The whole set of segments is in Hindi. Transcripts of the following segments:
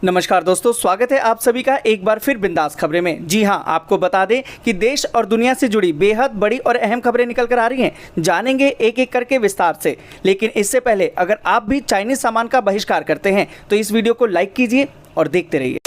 नमस्कार दोस्तों, स्वागत है आप सभी का एक बार फिर बिंदास खबरें में। जी हां, आपको बता दें कि देश और दुनिया से जुड़ी बेहद बड़ी और अहम खबरें निकल कर आ रही हैं। जानेंगे एक एक करके विस्तार से, लेकिन इससे पहले अगर आप भी चाइनीज सामान का बहिष्कार करते हैं तो इस वीडियो को लाइक कीजिए और देखते रहिए।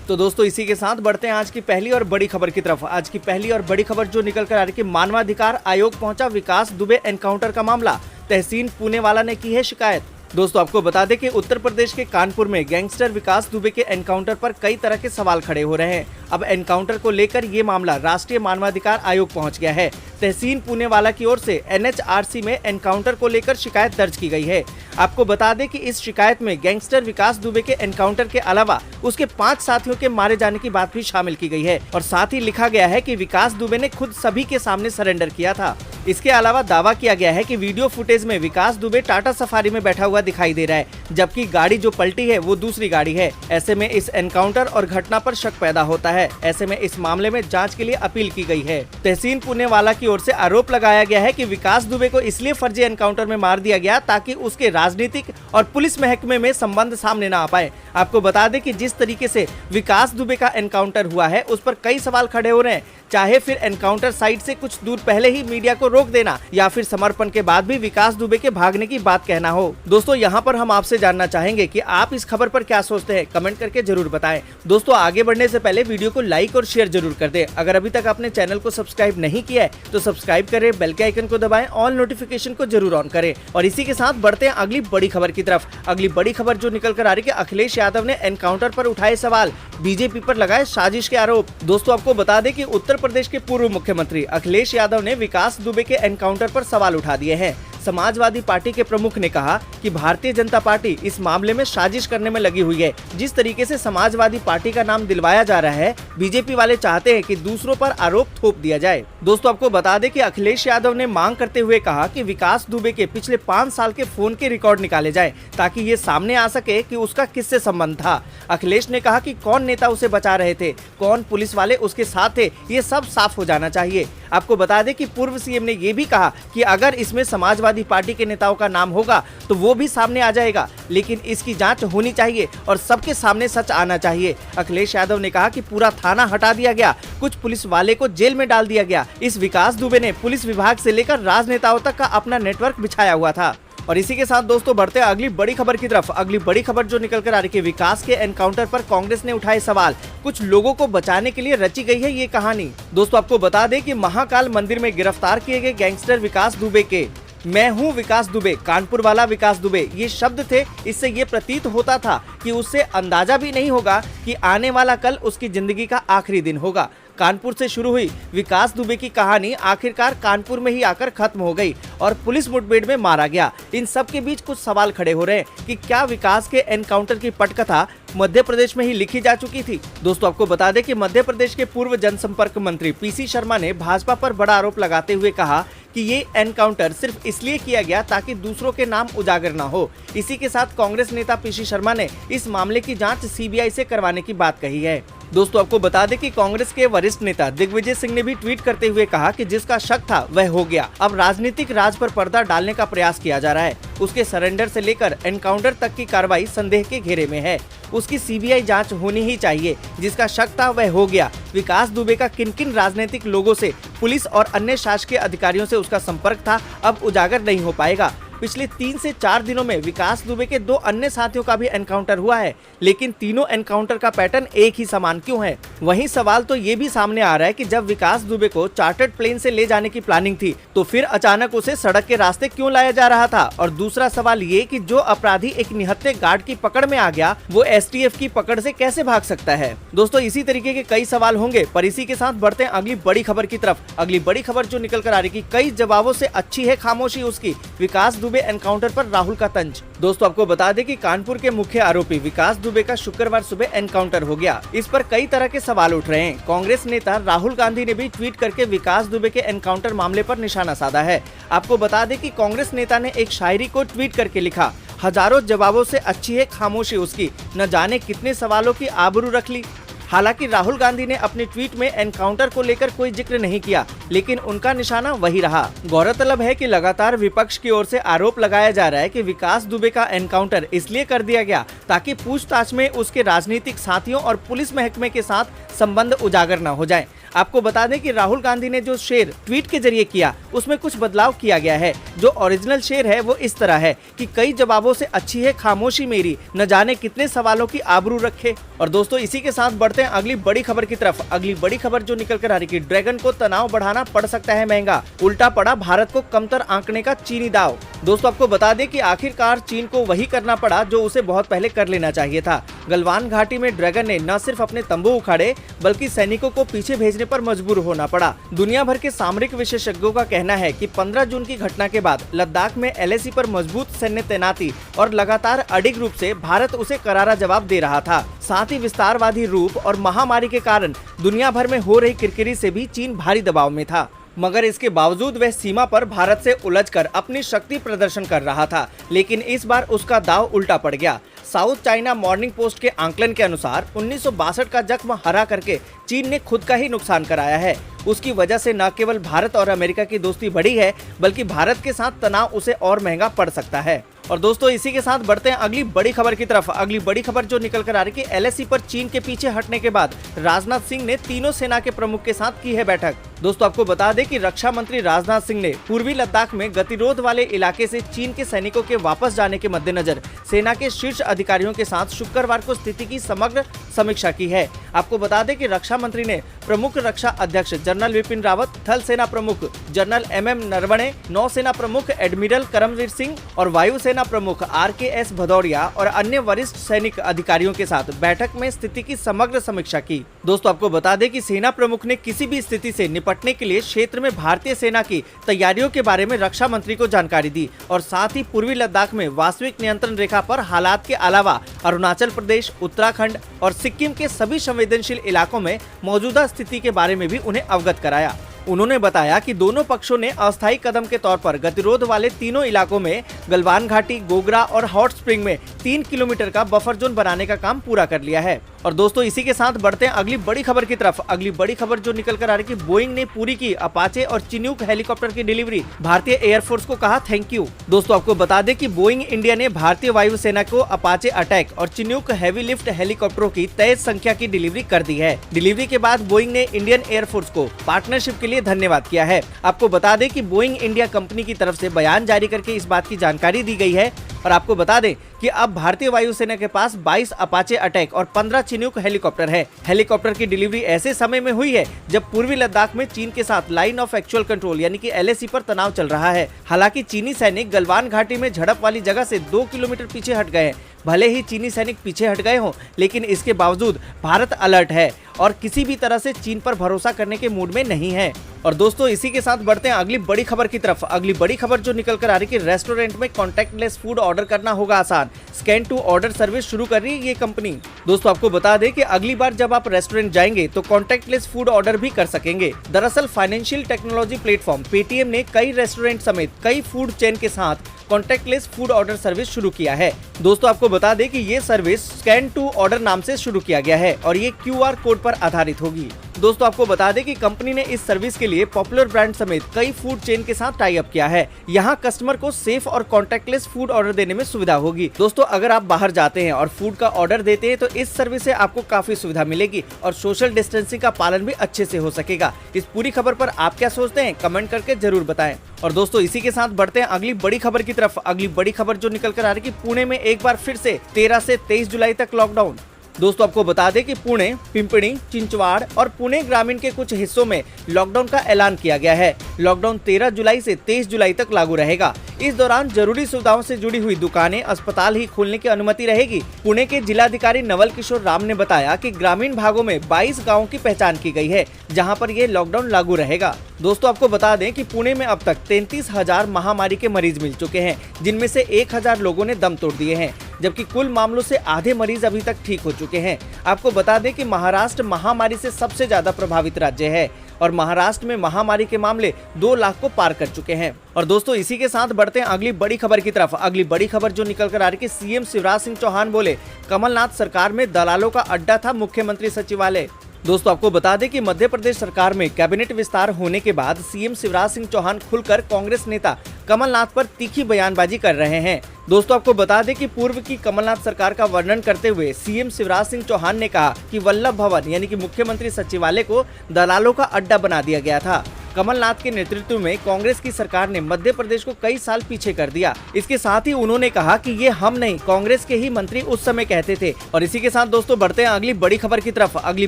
तो दोस्तों, इसी के साथ बढ़ते हैं आज की पहली और बड़ी खबर की तरफ। आज की पहली और बड़ी खबर जो निकल कर आ रही है कि मानवाधिकार आयोग पहुंचा विकास दुबे एनकाउंटर का मामला, तहसीन पुणेवाला ने की है शिकायत। दोस्तों, आपको बता दें कि उत्तर प्रदेश के कानपुर में गैंगस्टर विकास दुबे के एनकाउंटर पर कई तरह के सवाल खड़े हो रहे हैं। अब एनकाउंटर को लेकर ये मामला राष्ट्रीय मानवाधिकार आयोग पहुंच गया है। तहसीन पुणेवाला की ओर से एनएचआरसी में एनकाउंटर को लेकर शिकायत दर्ज की गई है। आपको बता दें कि इस शिकायत में गैंगस्टर विकास दुबे के एनकाउंटर के अलावा उसके 5 साथियों के मारे जाने की बात भी शामिल की गई है और साथ ही लिखा गया है कि विकास दुबे ने खुद सभी के सामने सरेंडर किया था। इसके अलावा दावा किया गया है कि वीडियो फुटेज में विकास दुबे टाटा सफारी में बैठा हुआ दिखाई दे रहा है, जबकि गाड़ी जो पलटी है वो दूसरी गाड़ी है। ऐसे में इस एनकाउंटर और घटना पर शक पैदा होता है। ऐसे में इस मामले में जांच के लिए अपील की गई है। तहसीन पुणेवाला की ओर से आरोप लगाया गया है कि विकास दुबे को इसलिए फर्जी एनकाउंटर में मार दिया गया ताकि उसके राजनीतिक और पुलिस महकमे में संबंध सामने न आ पाए। आपको बता दें कि जिस तरीके से विकास दुबे का एनकाउंटर हुआ है उस पर कई सवाल खड़े हो रहे हैं, चाहे फिर एनकाउंटर साइट से कुछ दूर पहले ही मीडिया को रोक देना या फिर समर्पण के बाद भी विकास दुबे के भागने की बात कहना हो। दोस्तों, यहाँ पर हम आपसे जानना चाहेंगे कि आप इस खबर पर क्या सोचते हैं, कमेंट करके जरूर बताएं। दोस्तों, आगे बढ़ने से पहले वीडियो को लाइक और शेयर जरूर कर दें। अगर अभी तक आपने चैनल को सब्सक्राइब नहीं किया है तो सब्सक्राइब करें, बेल के आइकन को दबाएं, ऑल नोटिफिकेशन को जरूर ऑन करें। और इसी के साथ बढ़ते हैं अगली बड़ी खबर की तरफ। अगली बड़ी खबर जो निकल कर आ रही है, अखिलेश यादव ने एनकाउंटर पर उठाए सवाल, बीजेपी पर लगाए साजिश के आरोप। दोस्तों, आपको बता दें कि उत्तर प्रदेश के पूर्व मुख्यमंत्री अखिलेश यादव ने विकास दुबे के एनकाउंटर पर सवाल उठा दिए हैं। समाजवादी पार्टी के प्रमुख ने कहा कि भारतीय जनता पार्टी इस मामले में साजिश करने में लगी हुई है। जिस तरीके से समाजवादी पार्टी का नाम दिलवाया जा रहा है, बीजेपी वाले चाहते हैं कि दूसरों पर आरोप थोप दिया जाए। दोस्तों, आपको बता दें कि अखिलेश यादव ने मांग करते हुए कहा कि विकास दुबे के पिछले 5 साल के फोन के रिकॉर्ड निकाले जाए ताकि ये सामने आ सके कि उसका किससे संबंध था। अखिलेश ने कहा कि कौन नेता उसे बचा रहे थे, कौन पुलिस वाले उसके साथ थे, ये सब साफ हो जाना चाहिए। आपको बता दें कि पूर्व सीएम ने ये भी कहा कि अगर इसमें समाजवादी पार्टी के नेताओं का नाम होगा तो वो भी सामने आ जाएगा, लेकिन इसकी जांच होनी चाहिए और सबके सामने सच आना चाहिए। अखिलेश यादव ने कहा कि पूरा थाना हटा दिया गया, कुछ पुलिस वाले को जेल में डाल दिया गया। इस विकास दुबे ने पुलिस विभाग से लेकर राजनेताओं तक का अपना नेटवर्क बिछाया हुआ था। और इसी के साथ दोस्तों, बढ़ते हैं अगली बड़ी खबर की तरफ। अगली बड़ी खबर जो निकल कर आ रही है, विकास के एनकाउंटर पर कांग्रेस ने उठाए सवाल, कुछ लोगों को बचाने के लिए रची गई है ये कहानी। दोस्तों, आपको बता दें कि महाकाल मंदिर में गिरफ्तार किए गए गैंगस्टर विकास दुबे के मैं हूं विकास दुबे, कानपुर वाला विकास दुबे, ये शब्द थे। इससे ये प्रतीत होता था कि उससे अंदाजा भी नहीं होगा कि आने वाला कल उसकी जिंदगी का आखिरी दिन होगा। कानपुर से शुरू हुई विकास दुबे की कहानी आखिरकार कानपुर में ही आकर खत्म हो गई और पुलिस मुठभेड़ में मारा गया। इन सब के बीच कुछ सवाल खड़े हो रहे हैं कि क्या विकास के एनकाउंटर की पटकथा मध्य प्रदेश में ही लिखी जा चुकी थी। दोस्तों, आपको बता दें कि मध्य प्रदेश के पूर्व जनसंपर्क मंत्री पीसी शर्मा ने भाजपा पर बड़ा आरोप लगाते हुए कहा कि ये एनकाउंटर सिर्फ इसलिए किया गया ताकि दूसरों के नाम उजागर न हो। इसी के साथ कांग्रेस नेता पीसी शर्मा ने इस मामले की जांच सीबीआई से करवाने की बात कही है। दोस्तों, आपको बता दें कि कांग्रेस के वरिष्ठ नेता दिग्विजय सिंह ने भी ट्वीट करते हुए कहा कि जिसका शक था वह हो गया, अब राजनीतिक राज पर पर्दा डालने का प्रयास किया जा रहा है। उसके सरेंडर से लेकर एनकाउंटर तक की कार्रवाई संदेह के घेरे में है। उसकी सीबीआई जांच होनी ही चाहिए। जिसका शक था वह हो गया। विकास दुबे का किन किन राजनीतिक लोगों से, पुलिस और अन्य शासकीय अधिकारियों से उसका संपर्क था, अब उजागर नहीं हो पाएगा। पिछले 3 से 4 दिनों में विकास दुबे के 2 अन्य साथियों का भी एनकाउंटर हुआ है, लेकिन तीनों एनकाउंटर का पैटर्न एक ही समान क्यों है? वहीं सवाल तो ये भी सामने आ रहा है कि जब विकास दुबे को चार्टर्ड प्लेन से ले जाने की प्लानिंग थी तो फिर अचानक उसे सड़क के रास्ते क्यों लाया जा रहा था? और दूसरा सवाल ये कि जो अपराधी एक निहत्थे गार्ड की पकड़ में आ गया वो एसटीएफ की पकड़ से कैसे भाग सकता है? दोस्तों, इसी तरीके के कई सवाल होंगे, पर इसी के साथ बढ़ते हैं अगली बड़ी खबर की तरफ। अगली बड़ी खबर जो निकल कर आ रही है, कई जवाबों से अच्छी है खामोशी उसकी, विकास दुबे एनकाउंटर पर राहुल का तंज। दोस्तों, आपको बता दें कि कानपुर के मुख्य आरोपी विकास दुबे का शुक्रवार सुबह एनकाउंटर हो गया। इस पर कई तरह के सवाल उठ रहे हैं। कांग्रेस नेता राहुल गांधी ने भी ट्वीट करके विकास दुबे के एनकाउंटर मामले पर निशाना साधा है। आपको बता दें कि कांग्रेस नेता ने एक शायरी को ट्वीट करके लिखा, हजारों जवाबों से अच्छी है खामोशी उसकी, न जाने कितने सवालों की आबरू रख ली। हालांकि राहुल गांधी ने अपने ट्वीट में एनकाउंटर को लेकर कोई जिक्र नहीं किया, लेकिन उनका निशाना वही रहा। गौरतलब है कि लगातार विपक्ष की ओर से आरोप लगाया जा रहा है कि विकास दुबे का एनकाउंटर इसलिए कर दिया गया ताकि पूछताछ में उसके राजनीतिक साथियों और पुलिस महकमे के साथ संबंध उजागर न हो जाए। आपको बता दें कि राहुल गांधी ने जो शेर ट्वीट के जरिए किया उसमें कुछ बदलाव किया गया है। जो ओरिजिनल शेर है वो इस तरह है कि कई जवाबों से अच्छी है खामोशी मेरी, न जाने कितने सवालों की आबरू रखे। और दोस्तों इसी के साथ बढ़ते हैं अगली बड़ी खबर की तरफ। अगली बड़ी खबर जो निकल कर आ रही है, ड्रैगन को तनाव बढ़ाना पड़ सकता है महंगा, उल्टा पड़ा भारत को कमतर आंकने का चीनी दाव। दोस्तों आपको बता दें कि आखिरकार चीन को वही करना पड़ा जो उसे बहुत पहले कर लेना चाहिए था। गलवान घाटी में ड्रैगन ने न सिर्फ अपने तंबू उखाड़े बल्कि सैनिकों को पीछे भेजने पर मजबूर होना पड़ा। दुनिया भर के सामरिक विशेषज्ञों का कहना है कि 15 जून की घटना के बाद लद्दाख में LAC पर मजबूत सैन्य तैनाती और लगातार अडिग रूप से भारत उसे करारा जवाब दे रहा था। साथ ही विस्तारवादी रूप और महामारी के कारण दुनिया भर में हो रही किरकिरी से भी चीन भारी दबाव में था, मगर इसके बावजूद वह सीमा पर भारत से उलझकर अपनी शक्ति प्रदर्शन कर रहा था। लेकिन इस बार उसका दाव उल्टा पड़ गया। साउथ चाइना मॉर्निंग पोस्ट के आंकलन के अनुसार 1962 का जख्म हरा करके चीन ने खुद का ही नुकसान कराया है। उसकी वजह से न केवल भारत और अमेरिका की दोस्ती बढ़ी है बल्कि भारत के साथ तनाव उसे और महंगा पड़ सकता है। और दोस्तों इसी के साथ बढ़ते हैं अगली बड़ी खबर की तरफ। अगली बड़ी खबर जो निकल कर आ रही है, LAC पर चीन के पीछे हटने के बाद राजनाथ सिंह ने तीनों सेना के प्रमुख के साथ की है बैठक। दोस्तों आपको बता दें कि रक्षा मंत्री राजनाथ सिंह ने पूर्वी लद्दाख में गतिरोध वाले इलाके से चीन के सैनिकों के वापस जाने के मद्देनजर सेना के शीर्ष अधिकारियों के साथ शुक्रवार को स्थिति की समग्र समीक्षा की है। आपको बता दें कि रक्षा मंत्री ने प्रमुख रक्षा अध्यक्ष जनरल विपिन रावत, थल सेना प्रमुख जनरल MM नरवणे, नौसेना प्रमुख एडमिरल करमवीर सिंह और वायुसेना प्रमुख RKS भदौरिया और अन्य वरिष्ठ सैनिक अधिकारियों के साथ बैठक में स्थिति की समग्र समीक्षा की। दोस्तों आपको बता दें कि सेना प्रमुख ने किसी भी स्थिति से निपटने के लिए क्षेत्र में भारतीय सेना की तैयारियों के बारे में रक्षा मंत्री को जानकारी दी और साथ ही पूर्वी लद्दाख में वास्तविक नियंत्रण रेखा पर हालात के अलावा अरुणाचल प्रदेश, उत्तराखंड और सिक्किम के सभी संवेदनशील इलाकों में मौजूदा स्थिति के बारे में भी उन्हें अवगत कराया। उन्होंने बताया कि दोनों पक्षों ने अस्थायी कदम के तौर पर गतिरोध वाले तीनों इलाकों में गलवान घाटी, गोगरा और हॉट स्प्रिंग में 3 किलोमीटर का बफर जोन बनाने का काम पूरा कर लिया है। और दोस्तों इसी के साथ बढ़ते हैं अगली बड़ी खबर की तरफ। अगली बड़ी खबर जो निकल कर आ रही है, बोइंग ने पूरी की अपाचे और चिन्यूक हेलीकॉप्टर की डिलीवरी, भारतीय एयरफोर्स को कहा थैंक यू। दोस्तों आपको बता दें कि बोइंग इंडिया ने भारतीय वायुसेना को अपाचे अटैक और चिन्यूक हैवी लिफ्ट हेलीकॉप्टरों की तय संख्या की डिलीवरी कर दी है। डिलीवरी के बाद बोइंग ने इंडियन एयरफोर्स को पार्टनरशिप के लिए धन्यवाद किया है। आपको बता दें कि बोइंग इंडिया कंपनी की तरफ से बयान जारी करके इस बात की जानकारी दी गई है। और आपको बता दें कि अब भारतीय वायुसेना के पास 22 अपाचे अटैक और 15 चिन्यूक हेलीकॉप्टर है। हेलीकॉप्टर की डिलीवरी ऐसे समय में हुई है जब पूर्वी लद्दाख में चीन के साथ लाइन ऑफ एक्चुअल कंट्रोल यानी कि LAC पर तनाव चल रहा है। हालांकि चीनी सैनिक गलवान घाटी में झड़प वाली जगह से 2 किलोमीटर पीछे हट गए हैं। भले ही चीनी सैनिक पीछे हट गए हों, लेकिन इसके बावजूद भारत अलर्ट है और किसी भी तरह से चीन पर भरोसा करने के मूड में नहीं है। और दोस्तों इसी के साथ बढ़ते हैं अगली बड़ी खबर की तरफ। अगली बड़ी खबर जो निकल कर आ रही है कि रेस्टोरेंट में कॉन्टैक्टलेस फूड ऑर्डर करना होगा आसान, स्कैन टू ऑर्डर सर्विस शुरू कर रही है ये कंपनी। दोस्तों आपको बता दें कि अगली बार जब आप रेस्टोरेंट जाएंगे तो कॉन्टैक्टलेस फूड ऑर्डर भी कर सकेंगे। दरअसल फाइनेंशियल टेक्नोलॉजी प्लेटफॉर्म पेटीएम ने कई रेस्टोरेंट समेत कई फूड चेन के साथ कॉन्टैक्टलेस फूड ऑर्डर सर्विस शुरू किया है। दोस्तों आपको बता दें कि ये सर्विस स्कैन टू ऑर्डर नाम से शुरू किया गया है और ये QR कोड पर आधारित होगी। दोस्तों आपको बता दें कि कंपनी ने इस सर्विस के लिए पॉपुलर ब्रांड समेत कई फूड चेन के साथ टाई अप किया है। यहाँ कस्टमर को सेफ और कॉन्टैक्टलेस फूड ऑर्डर देने में सुविधा होगी। दोस्तों अगर आप बाहर जाते हैं और फूड का ऑर्डर देते हैं तो इस सर्विस से आपको काफी सुविधा मिलेगी और सोशल डिस्टेंसिंग का पालन भी अच्छे से हो सकेगा। इस पूरी खबर पर आप क्या सोचते हैं, कमेंट करके जरूर बताएं। और दोस्तों इसी के साथ बढ़ते हैं अगली बड़ी खबर की तरफ। अगली बड़ी खबर जो निकल कर आ रही है कि पुणे में एक बार फिर से 13 से 23 जुलाई तक लॉकडाउन। दोस्तों आपको बता दें कि पुणे, पिंपरी, चिंचवाड़ और पुणे ग्रामीण के कुछ हिस्सों में लॉकडाउन का ऐलान किया गया है। लॉकडाउन 13 जुलाई से 23 जुलाई तक लागू रहेगा। इस दौरान जरूरी सुविधाओं से जुड़ी हुई दुकानें, अस्पताल ही खोलने की अनुमति रहेगी। पुणे के जिलाधिकारी नवल किशोर राम ने बताया कि ग्रामीण भागों में 22 गाँवों की पहचान की गई है जहाँ पर ये लॉकडाउन लागू रहेगा। दोस्तों आपको बता दें कि पुणे में अब तक 33,000 महामारी के मरीज मिल चुके हैं, जिनमें से 1,000 लोगों ने दम तोड़ दिए हैं, जबकि कुल मामलों से आधे मरीज अभी तक ठीक हो चुके हैं। आपको बता दें कि महाराष्ट्र महामारी से सबसे ज्यादा प्रभावित राज्य है। और महाराष्ट्र में महामारी के मामले 2 लाख को पार कर चुके हैं। और दोस्तों इसी के साथ बढ़ते हैं अगली बड़ी खबर की तरफ। अगली बड़ी खबर जो निकल कर आ रही है, सीएम शिवराज सिंह चौहान बोले कमलनाथ सरकार में दलालों का अड्डा था मुख्यमंत्री सचिवालय। दोस्तों आपको बता दें कि मध्य प्रदेश सरकार में कैबिनेट विस्तार होने के बाद सीएम शिवराज सिंह चौहान खुलकर कांग्रेस नेता कमलनाथ पर तीखी बयानबाजी कर रहे हैं। दोस्तों आपको बता दें कि पूर्व की कमलनाथ सरकार का वर्णन करते हुए सीएम शिवराज सिंह चौहान ने कहा कि वल्लभ भवन यानी कि मुख्यमंत्री सचिवालय को दलालों का अड्डा बना दिया गया था। कमलनाथ के नेतृत्व में कांग्रेस की सरकार ने मध्य प्रदेश को कई साल पीछे कर दिया। इसके साथ ही उन्होंने कहा कि ये हम नहीं, कांग्रेस के ही मंत्री उस समय कहते थे। और इसी के साथ दोस्तों बढ़ते हैं अगली बड़ी खबर की तरफ। अगली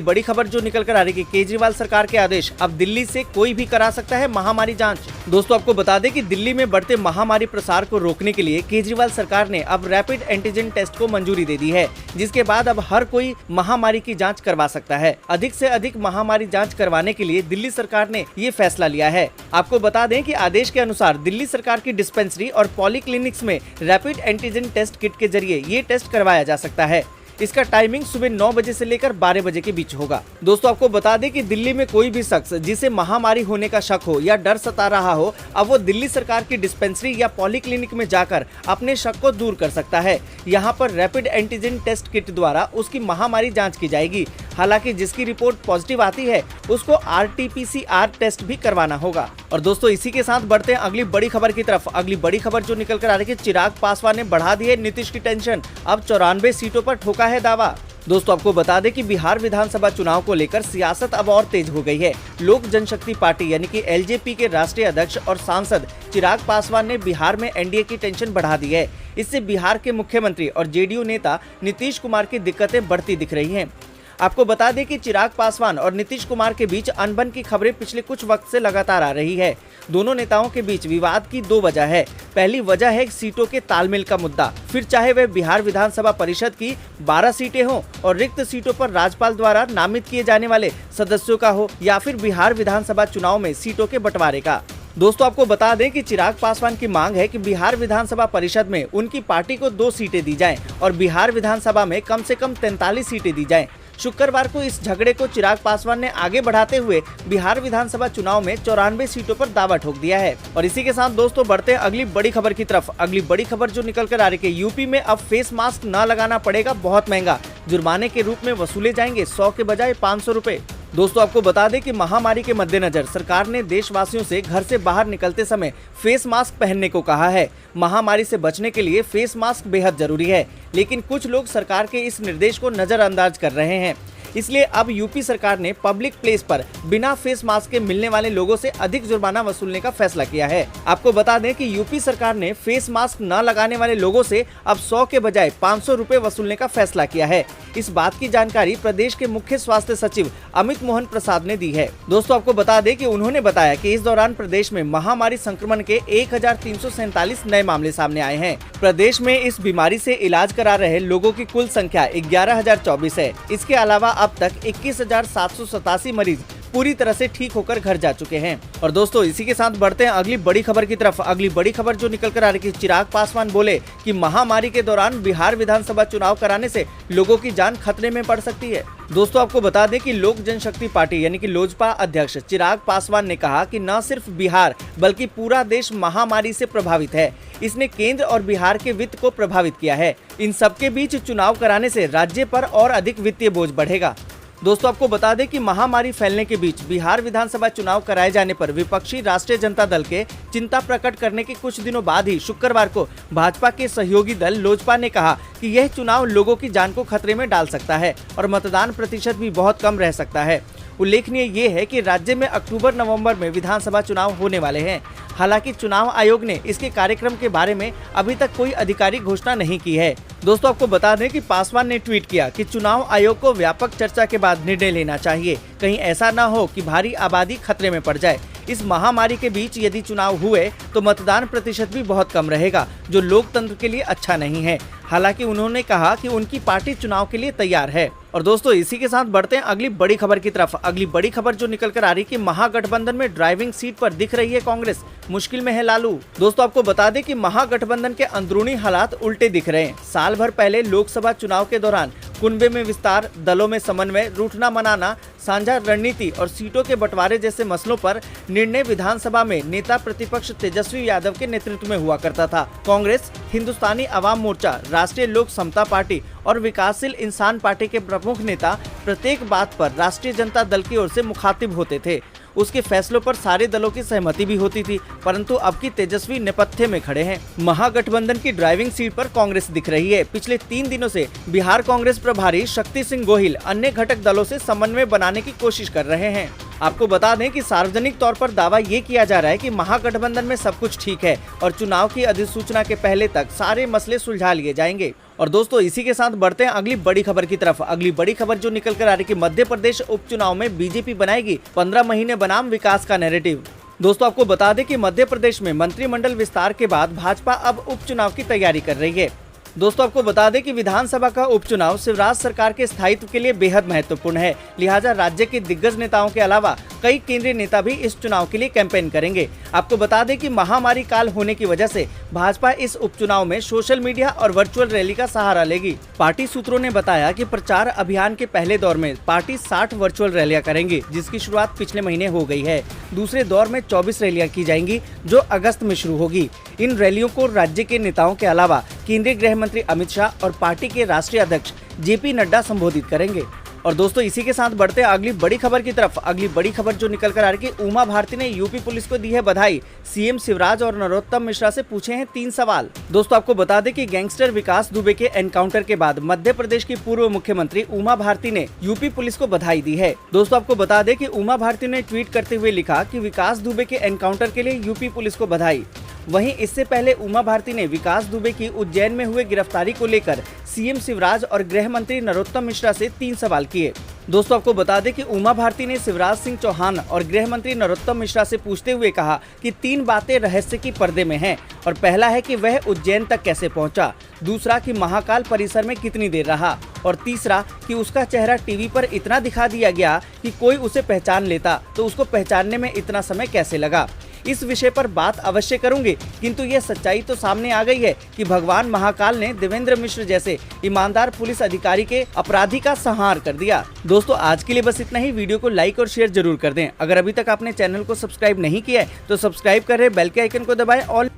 बड़ी खबर जो निकल कर आ रही है, केजरीवाल सरकार के आदेश, अब दिल्ली से कोई भी करा सकता है महामारी जाँच। दोस्तों आपको बता दें कि दिल्ली में बढ़ते महामारी प्रसार को रोकने के लिए केजरीवाल सरकार ने अब रैपिड एंटीजन टेस्ट को मंजूरी दे दी है, जिसके बाद अब हर कोई महामारी की जाँच करवा सकता है। अधिक से अधिक महामारी जाँच करवाने के लिए दिल्ली सरकार ने ये फैसला लिया है। आपको बता दें कि आदेश के अनुसार दिल्ली सरकार की डिस्पेंसरी और पॉलीक्लिनिक्स में रैपिड एंटीजन टेस्ट किट के जरिए ये टेस्ट करवाया जा सकता है। इसका टाइमिंग सुबह 9 बजे से लेकर 12 बजे के बीच होगा। दोस्तों आपको बता दें कि दिल्ली में कोई भी शख्स जिसे महामारी होने का शक हो या डर सता रहा हो, अब वो दिल्ली सरकार की डिस्पेंसरी या पॉलीक्लिनिक में जाकर अपने शक को दूर कर सकता है। यहाँ पर रैपिड एंटीजन टेस्ट किट द्वारा उसकी महामारी जाँच की जाएगी। हालांकि जिसकी रिपोर्ट पॉजिटिव आती है उसको RT-PCR टेस्ट भी करवाना होगा। और दोस्तों इसी के साथ बढ़ते हैं अगली बड़ी खबर की तरफ। अगली बड़ी खबर जो निकल कर आ रही है, चिराग पासवान ने बढ़ा दी है नीतीश की टेंशन, अब 94 सीटों पर ठोका है दावा। दोस्तों आपको बता दें कि बिहार विधानसभा चुनाव को लेकर सियासत अब और तेज हो गई है। लोक जनशक्ति पार्टी यानी कि LJP के राष्ट्रीय अध्यक्ष और सांसद चिराग पासवान ने बिहार में NDA की टेंशन बढ़ा दी है। इससे बिहार के मुख्यमंत्री और JDU नेता नीतीश कुमार की दिक्कतें बढ़ती दिख रही हैं। आपको बता दें कि चिराग पासवान और नीतीश कुमार के बीच अनबन की खबरें पिछले कुछ वक्त से लगातार आ रही है। दोनों नेताओं के बीच विवाद की 2 वजह है। पहली वजह है सीटों के तालमेल का मुद्दा, फिर चाहे वह बिहार विधानसभा परिषद की 12 सीटें हों और रिक्त सीटों पर राज्यपाल द्वारा नामित किए जाने वाले सदस्यों का हो, या फिर बिहार विधानसभा चुनाव में सीटों के बंटवारे का। दोस्तों आपको बता दें कि चिराग पासवान की मांग है कि बिहार विधानसभा परिषद में उनकी पार्टी को 2 सीटें दी जाएं और बिहार विधानसभा में कम से कम 43 सीटें दी जाएं। शुक्रवार को इस झगड़े को चिराग पासवान ने आगे बढ़ाते हुए बिहार विधानसभा चुनाव में 94 सीटों पर दावा ठोक दिया है। और इसी के साथ दोस्तों बढ़ते हैं अगली बड़ी खबर की तरफ। अगली बड़ी खबर जो निकल कर आ रही है, यूपी में अब फेस मास्क न लगाना पड़ेगा बहुत महंगा, जुर्माने के रूप में वसूले जाएंगे 100 के बजाय 500 रुपए। दोस्तों आपको बता दें कि महामारी के मद्देनजर सरकार ने देशवासियों से घर से बाहर निकलते समय फेस मास्क पहनने को कहा है। महामारी से बचने के लिए फेस मास्क बेहद जरूरी है, लेकिन कुछ लोग सरकार के इस निर्देश को नजरअंदाज कर रहे हैं। इसलिए अब यूपी सरकार ने पब्लिक प्लेस पर बिना फेस मास्क के मिलने वाले लोगों से अधिक जुर्माना वसूलने का फैसला किया है। आपको बता दें कि यूपी सरकार ने फेस मास्क न लगाने वाले लोगों से अब 100 के बजाय 500 रुपए वसूलने का फैसला किया है। इस बात की जानकारी प्रदेश के मुख्य स्वास्थ्य सचिव अमित मोहन प्रसाद ने दी है। दोस्तों आपको बता दें कि उन्होंने बताया कि इस दौरान प्रदेश में महामारी संक्रमण के 1347 नए मामले सामने आए हैं। प्रदेश में इस बीमारी से इलाज करा रहे लोगों की कुल संख्या 11,024 है। इसके अलावा अब तक 21,787 मरीज पूरी तरह से ठीक होकर घर जा चुके हैं। और दोस्तों इसी के साथ बढ़ते हैं अगली बड़ी खबर की तरफ। अगली बड़ी खबर जो निकल कर आ रही है, चिराग पासवान बोले कि महामारी के दौरान बिहार विधानसभा चुनाव कराने से लोगों की जान खतरे में पड़ सकती है। दोस्तों आपको बता दें कि लोक जनशक्ति पार्टी यानी कि लोजपा अध्यक्ष चिराग पासवान ने कहा कि न सिर्फ बिहार बल्कि पूरा देश महामारी से प्रभावित है। इसने केंद्र और बिहार के वित्त को प्रभावित किया है। इन सबके बीच चुनाव कराने से राज्य पर और अधिक वित्तीय बोझ बढ़ेगा। दोस्तों आपको बता दें कि महामारी फैलने के बीच बिहार विधानसभा चुनाव कराए जाने पर विपक्षी राष्ट्रीय जनता दल के चिंता प्रकट करने के कुछ दिनों बाद ही शुक्रवार को भाजपा के सहयोगी दल लोजपा ने कहा कि यह चुनाव लोगों की जान को खतरे में डाल सकता है और मतदान प्रतिशत भी बहुत कम रह सकता है। उल्लेखनीय ये है कि राज्य में अक्टूबर-नवंबर में विधानसभा चुनाव होने वाले हैं। हालांकि चुनाव आयोग ने इसके कार्यक्रम के बारे में अभी तक कोई आधिकारिक घोषणा नहीं की है। दोस्तों आपको बता दें कि पासवान ने ट्वीट किया कि चुनाव आयोग को व्यापक चर्चा के बाद निर्णय लेना चाहिए। कहीं ऐसा न हो कि भारी आबादी खतरे में पड़ जाए। इस महामारी के बीच यदि चुनाव हुए तो मतदान प्रतिशत भी बहुत कम रहेगा, जो लोकतंत्र के लिए अच्छा नहीं है। हालांकि उन्होंने कहा कि उनकी पार्टी चुनाव के लिए तैयार है। और दोस्तों इसी के साथ बढ़ते हैं अगली बड़ी खबर की तरफ। अगली बड़ी खबर जो निकल कर आ रही है कि महागठबंधन में ड्राइविंग सीट पर दिख रही है कांग्रेस, मुश्किल में है लालू। दोस्तों आपको बता दें कि महागठबंधन के अंदरूनी हालात उल्टे दिख रहे हैं। साल भर पहले लोकसभा चुनाव के दौरान कुनबे में विस्तार, दलों में समन्वय, रूठना मनाना, साझा रणनीति और सीटों के बंटवारे जैसे मसलों पर निर्णय विधानसभा में नेता प्रतिपक्ष तेजस्वी यादव के नेतृत्व में हुआ करता था। कांग्रेस, हिंदुस्तानी अवाम मोर्चा, राष्ट्रीय लोक समता पार्टी और विकासशील इंसान पार्टी के प्रमुख नेता प्रत्येक बात पर राष्ट्रीय जनता दल की ओर से मुखातिब होते थे। उसके फैसलों पर सारे दलों की सहमति भी होती थी, परंतु अब की तेजस्वी नेपथ्य में खड़े हैं। महागठबंधन की ड्राइविंग सीट पर कांग्रेस दिख रही है। पिछले 3 दिनों से बिहार कांग्रेस प्रभारी शक्ति सिंह गोहिल अन्य घटक दलों से समन्वय बनाने की कोशिश कर रहे हैं। आपको बता दें कि सार्वजनिक तौर पर दावा ये किया जा रहा है कि महागठबंधन में सब कुछ ठीक है और चुनाव की अधिसूचना के पहले तक सारे मसले सुलझा लिए जाएंगे। और दोस्तों, इसी के साथ बढ़ते हैं अगली बड़ी खबर की तरफ। अगली बड़ी खबर जो निकल कर आ रही है कि मध्य प्रदेश उपचुनाव में बीजेपी बनाएगी 15 महीने बनाम विकास का नैरेटिव। दोस्तों, आपको बता दें कि मध्य प्रदेश में मंत्रिमंडल विस्तार के बाद भाजपा अब उपचुनाव की तैयारी कर रही है। दोस्तों, आपको बता दें कि विधानसभा का उपचुनाव शिवराज सरकार के स्थायित्व के लिए बेहद महत्वपूर्ण है। लिहाजा राज्य के दिग्गज नेताओं के अलावा कई केंद्रीय नेता भी इस चुनाव के लिए कैंपेन करेंगे। आपको बता दें कि महामारी काल होने की वजह से भाजपा इस उपचुनाव में सोशल मीडिया और वर्चुअल रैली का सहारा लेगी। पार्टी सूत्रों ने बताया कि प्रचार अभियान के पहले दौर में पार्टी 60 वर्चुअल रैलियां करेंगी, जिसकी शुरुआत पिछले महीने हो गई है। दूसरे दौर में 24 रैलियां की जाएंगी, जो अगस्त में शुरू होगी। इन रैलियों को राज्य के नेताओं के अलावा केंद्रीय गृह मंत्री अमित शाह और पार्टी के राष्ट्रीय अध्यक्ष जेपी नड्डा संबोधित करेंगे। और दोस्तों, इसी के साथ बढ़ते हैं अगली बड़ी खबर की तरफ। अगली बड़ी खबर जो निकल कर आ रही है कि उमा भारती ने यूपी पुलिस को दी है बधाई। सीएम शिवराज और नरोत्तम मिश्रा से पूछे हैं 3 सवाल। दोस्तों, आपको बता दें कि गैंगस्टर विकास दुबे के एनकाउंटर के बाद मध्य प्रदेश की पूर्व मुख्यमंत्री उमा भारती ने यूपी पुलिस को बधाई दी है। दोस्तों, आपको बता दें कि उमा भारती ने ट्वीट करते हुए लिखा कि विकास दुबे के एनकाउंटर के लिए यूपी पुलिस को बधाई। वहीं इससे पहले उमा भारती ने विकास दुबे की उज्जैन में हुए गिरफ्तारी को लेकर सीएम शिवराज और गृह मंत्री नरोत्तम मिश्रा से 3 सवाल किए। दोस्तों, आपको बता दें कि उमा भारती ने शिवराज सिंह चौहान और गृह मंत्री नरोत्तम मिश्रा से पूछते हुए कहा कि 3 बातें रहस्य की पर्दे में हैं और पहला है कि वह उज्जैन तक कैसे पहुंचा, दूसरा कि महाकाल परिसर में कितनी देर रहा और तीसरा कि उसका चेहरा टीवी पर इतना दिखा दिया गया कि कोई उसे पहचान लेता तो उसको पहचानने में इतना समय कैसे लगा। इस विषय पर बात अवश्य करूंगी, किंतु यह सच्चाई तो सामने आ गई है कि भगवान महाकाल ने देवेंद्र मिश्र जैसे ईमानदार पुलिस अधिकारी के अपराधी का संहार कर दिया। दोस्तों, आज के लिए बस इतना ही। वीडियो को लाइक और शेयर जरूर कर दें। अगर अभी तक आपने चैनल को सब्सक्राइब नहीं किया है तो सब्सक्राइब करें, बेल के आइकन को दबाएं और